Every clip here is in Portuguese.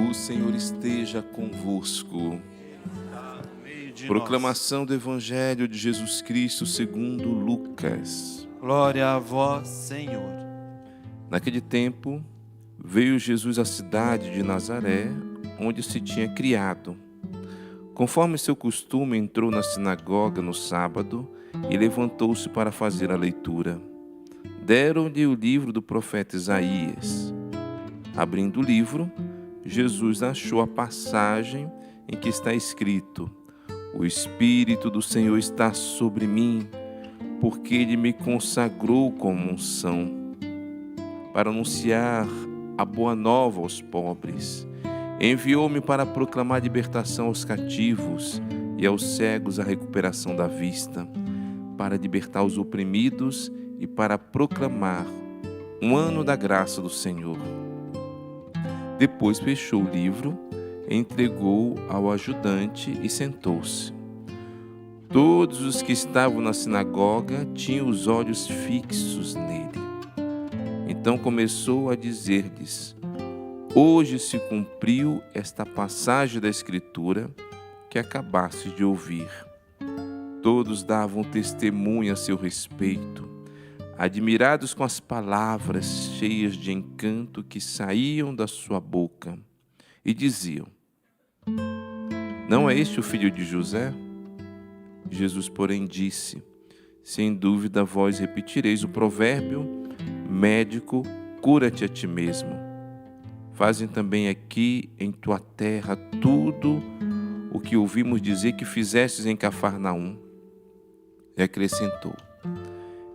O Senhor esteja convosco. Proclamação do Evangelho de Jesus Cristo segundo Lucas. Glória a vós, Senhor. Naquele tempo, veio Jesus à cidade de Nazaré, onde se tinha criado. Conforme seu costume, entrou na sinagoga no sábado e levantou-se para fazer a leitura. Deram-lhe o livro do profeta Isaías. Abrindo o livro, Jesus achou a passagem em que está escrito: O Espírito do Senhor está sobre mim, porque Ele me consagrou como unção, para anunciar a boa nova aos pobres. Enviou-me para proclamar libertação aos cativos e aos cegos a recuperação da vista, para libertar os oprimidos e para proclamar um ano da graça do Senhor. Depois fechou o livro, entregou ao ajudante e sentou-se. Todos os que estavam na sinagoga tinham os olhos fixos nele. Então começou a dizer-lhes: Hoje se cumpriu esta passagem da Escritura que acabastes de ouvir. Todos davam testemunho a seu respeito, admirados com as palavras cheias de encanto que saíam da sua boca, e diziam: Não é este o filho de José? Jesus, porém, disse: Sem dúvida vós repetireis o provérbio: Médico, cura-te a ti mesmo. Fazem também aqui em tua terra tudo o que ouvimos dizer que fizestes em Cafarnaum. E acrescentou: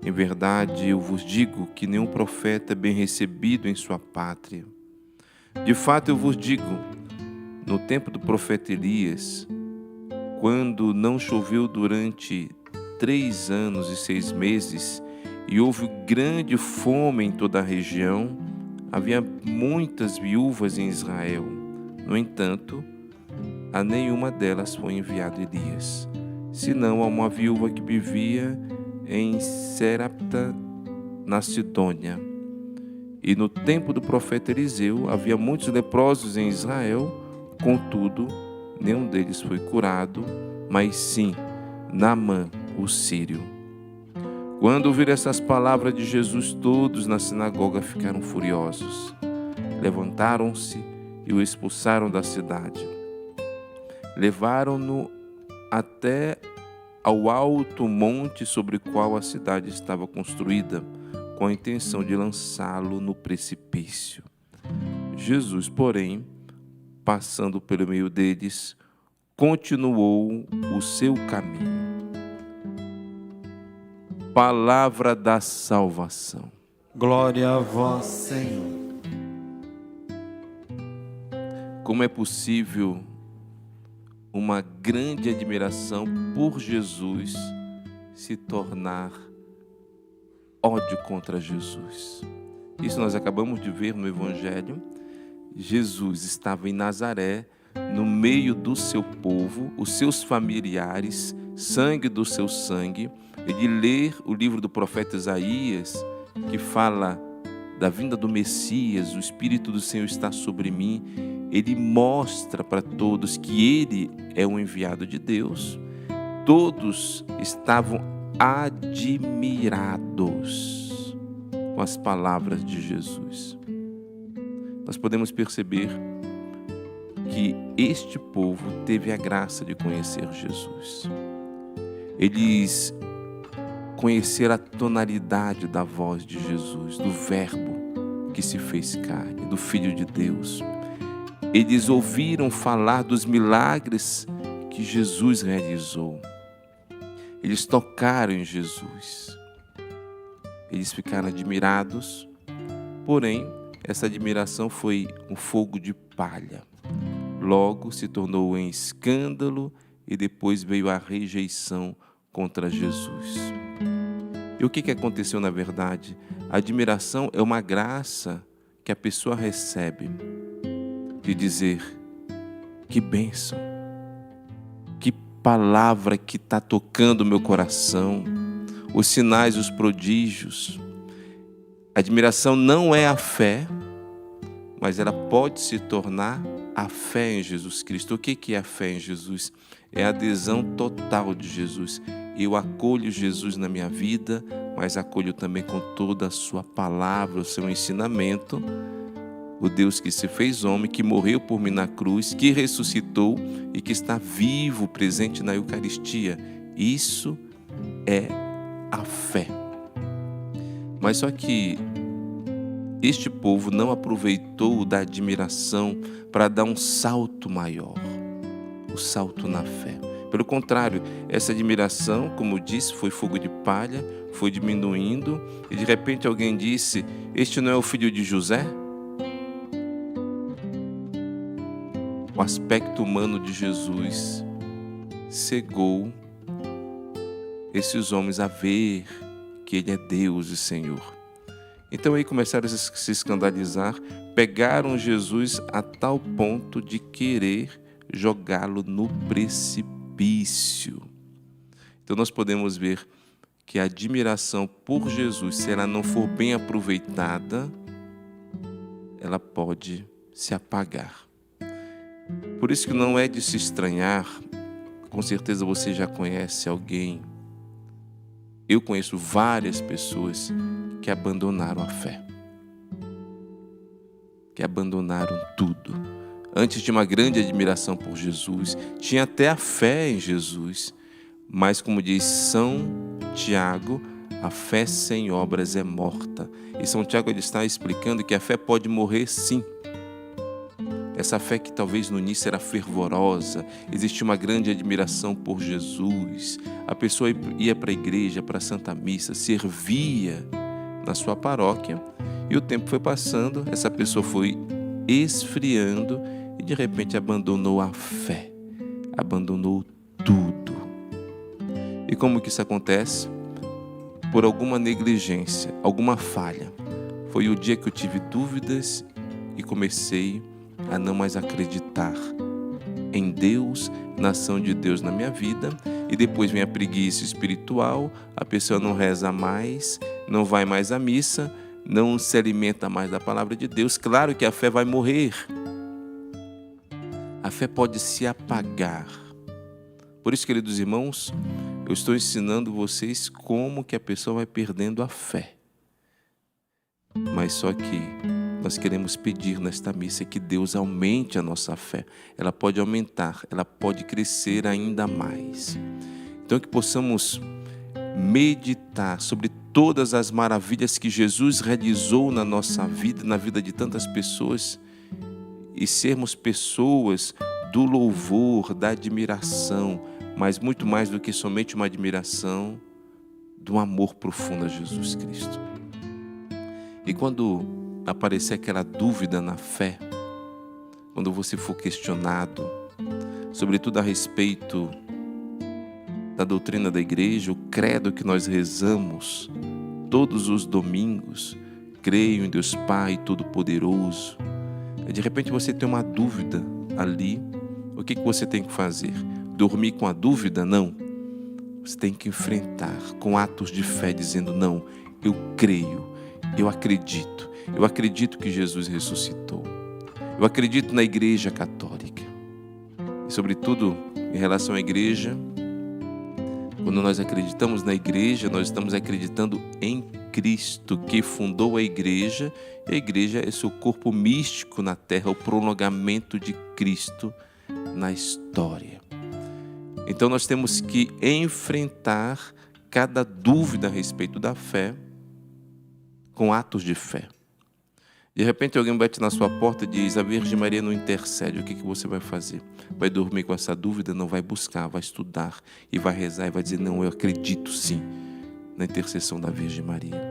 Em verdade eu vos digo que nenhum profeta é bem recebido em sua pátria. De fato eu vos digo, no tempo do profeta Elias, quando não choveu durante 3 anos e 6 meses, e houve grande fome em toda a região, havia muitas viúvas em Israel. No entanto, a nenhuma delas foi enviado Elias, senão a uma viúva que vivia em Sarepta, na Sidônia. E no tempo do profeta Eliseu havia muitos leprosos em Israel, contudo, nenhum deles foi curado, mas sim Naamã, o sírio. Quando ouviram essas palavras de Jesus, todos na sinagoga ficaram furiosos. Levantaram-se e o expulsaram da cidade. Levaram-no até ao alto monte sobre o qual a cidade estava construída, com a intenção de lançá-lo no precipício. Jesus, porém, passando pelo meio deles, continuou o seu caminho. Palavra da salvação. Glória a vós, Senhor. Como é possível uma grande admiração por Jesus se tornar ódio contra Jesus? Isso nós acabamos de ver no Evangelho. Jesus estava em Nazaré, no meio do seu povo, os seus familiares, sangue do seu sangue. Ele lê o livro do profeta Isaías, que fala da vinda do Messias: o Espírito do Senhor está sobre mim. Ele mostra para todos que ele é o enviado de Deus. Todos estavam admirados com as palavras de Jesus. Nós podemos perceber que este povo teve a graça de conhecer Jesus. Eles conheceram a tonalidade da voz de Jesus, do Verbo que se fez carne, do Filho de Deus. Eles ouviram falar dos milagres que Jesus realizou. Eles tocaram em Jesus. Eles ficaram admirados, porém, essa admiração foi um fogo de palha. Logo se tornou em escândalo e depois veio a rejeição contra Jesus. E o que aconteceu na verdade? A admiração é uma graça que a pessoa recebe de dizer: que bênção, que palavra que está tocando o meu coração, os sinais, os prodígios. Admiração não é a fé, mas ela pode se tornar a fé em Jesus Cristo. O que é a fé em Jesus? É a adesão total de Jesus. Eu acolho Jesus na minha vida, mas acolho também com toda a sua palavra, o seu ensinamento, o Deus que se fez homem, que morreu por mim na cruz, que ressuscitou e que está vivo, presente na Eucaristia. Isso é a fé. Mas só que este povo não aproveitou da admiração para dar um salto maior, o salto na fé. Pelo contrário, essa admiração, como eu disse, foi fogo de palha, foi diminuindo, e de repente alguém disse: este não é o filho de José? O aspecto humano de Jesus cegou esses homens a ver que Ele é Deus e Senhor. Então aí começaram a se escandalizar, pegaram Jesus a tal ponto de querer jogá-lo no precipício. Então nós podemos ver que a admiração por Jesus, se ela não for bem aproveitada, ela pode se apagar. Por isso que não é de se estranhar, com certeza você já conhece alguém, eu conheço várias pessoas que abandonaram a fé, que abandonaram tudo. Antes de uma grande admiração por Jesus, tinha até a fé em Jesus, mas como diz São Tiago, a fé sem obras é morta. E São Tiago ele está explicando que a fé pode morrer sim. Essa fé que talvez no início era fervorosa, existia uma grande admiração por Jesus, a pessoa ia para a igreja, para a Santa Missa, servia na sua paróquia, e o tempo foi passando, essa pessoa foi esfriando e de repente abandonou a fé, abandonou tudo. E como que isso acontece? Por alguma negligência, alguma falha. Foi o dia que eu tive dúvidas e comecei a não mais acreditar em Deus, na ação de Deus na minha vida, e depois vem a preguiça espiritual, a pessoa não reza mais, não vai mais à missa, não se alimenta mais da palavra de Deus. Claro que a fé vai morrer, a fé pode se apagar. Por isso, queridos irmãos, eu estou ensinando vocês como que a pessoa vai perdendo a fé. Mas só que nós queremos pedir nesta missa que Deus aumente a nossa fé. Ela pode aumentar, ela pode crescer ainda mais. Então que possamos meditar sobre todas as maravilhas que Jesus realizou na nossa vida, na vida de tantas pessoas, e sermos pessoas do louvor, da admiração, mas muito mais do que somente uma admiração, do amor profundo a Jesus Cristo. E quando aparecer aquela dúvida na fé, quando você for questionado, sobretudo a respeito da doutrina da igreja, o credo que nós rezamos todos os domingos, creio em Deus Pai Todo-Poderoso, e de repente você tem uma dúvida ali, o que você tem que fazer? Dormir com a dúvida? Não. Você tem que enfrentar com atos de fé, dizendo: não, eu creio, eu acredito que Jesus ressuscitou. Eu acredito na Igreja Católica. E sobretudo, em relação à Igreja, quando nós acreditamos na Igreja, nós estamos acreditando em Cristo, que fundou a Igreja. E a Igreja é seu corpo místico na terra, o prolongamento de Cristo na história. Então nós temos que enfrentar cada dúvida a respeito da fé com atos de fé. De repente alguém bate na sua porta e diz: a Virgem Maria não intercede. O que você vai fazer? Vai dormir com essa dúvida? Não, vai buscar, vai estudar e vai rezar e vai dizer: não, eu acredito sim na intercessão da Virgem Maria.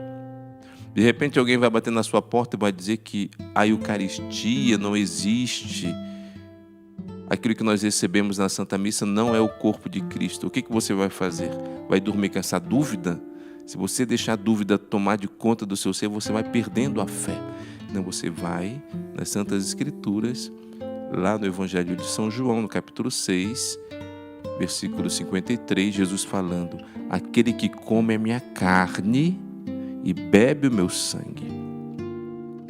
De repente alguém vai bater na sua porta e vai dizer que a Eucaristia não existe. Aquilo que nós recebemos na Santa Missa não é o corpo de Cristo. O que você vai fazer? Vai dormir com essa dúvida? Se você deixar a dúvida tomar de conta do seu ser, você vai perdendo a fé. Não, você vai nas Santas Escrituras, lá no Evangelho de São João, no capítulo 6, versículo 53, Jesus falando: aquele que come a minha carne e bebe o meu sangue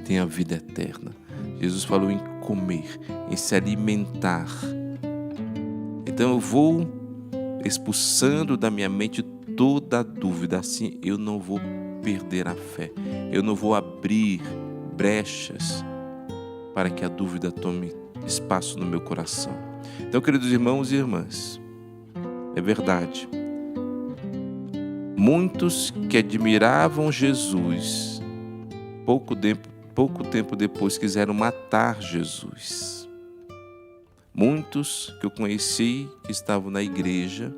tem a vida eterna. Jesus falou em comer, em se alimentar. Então eu vou expulsando da minha mente toda a dúvida. Assim eu não vou perder a fé. Eu não vou abrir brechas para que a dúvida tome espaço no meu coração. Então, queridos irmãos e irmãs, é verdade. Muitos que admiravam Jesus, pouco tempo depois quiseram matar Jesus. Muitos que eu conheci, que estavam na igreja,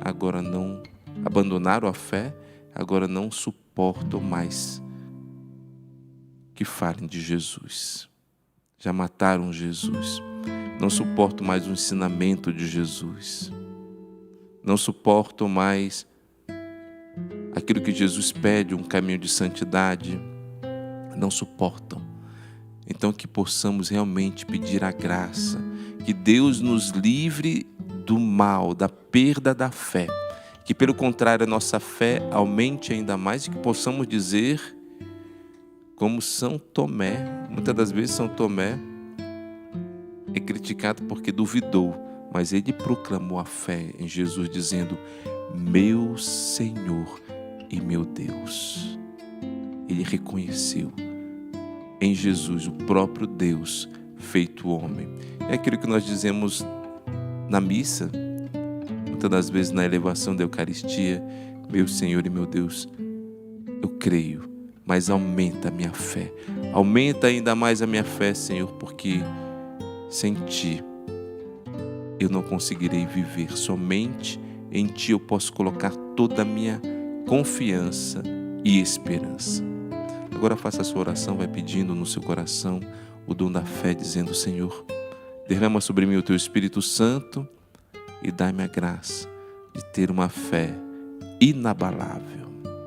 agora não abandonaram a fé, agora não suportam mais que falem de Jesus. Já mataram Jesus. Não suportam mais o ensinamento de Jesus. Não suportam mais aquilo que Jesus pede, um caminho de santidade. Não suportam. Então que possamos realmente pedir a graça, que Deus nos livre do mal, da perda da fé, que pelo contrário a nossa fé aumente ainda mais e que possamos dizer como São Tomé. Muitas das vezes São Tomé é criticado porque duvidou, mas ele proclamou a fé em Jesus dizendo: meu Senhor e meu Deus. Ele reconheceu em Jesus o próprio Deus feito homem. É aquilo que nós dizemos na missa, muitas das vezes na elevação da Eucaristia: meu Senhor e meu Deus, eu creio, mas aumenta a minha fé. Aumenta ainda mais a minha fé, Senhor, porque sem Ti eu não conseguirei viver. Somente em Ti eu posso colocar toda a minha confiança e esperança. Agora faça a sua oração, vai pedindo no seu coração o dom da fé, dizendo: Senhor, derrama sobre mim o Teu Espírito Santo e dai-me a graça de ter uma fé inabalável.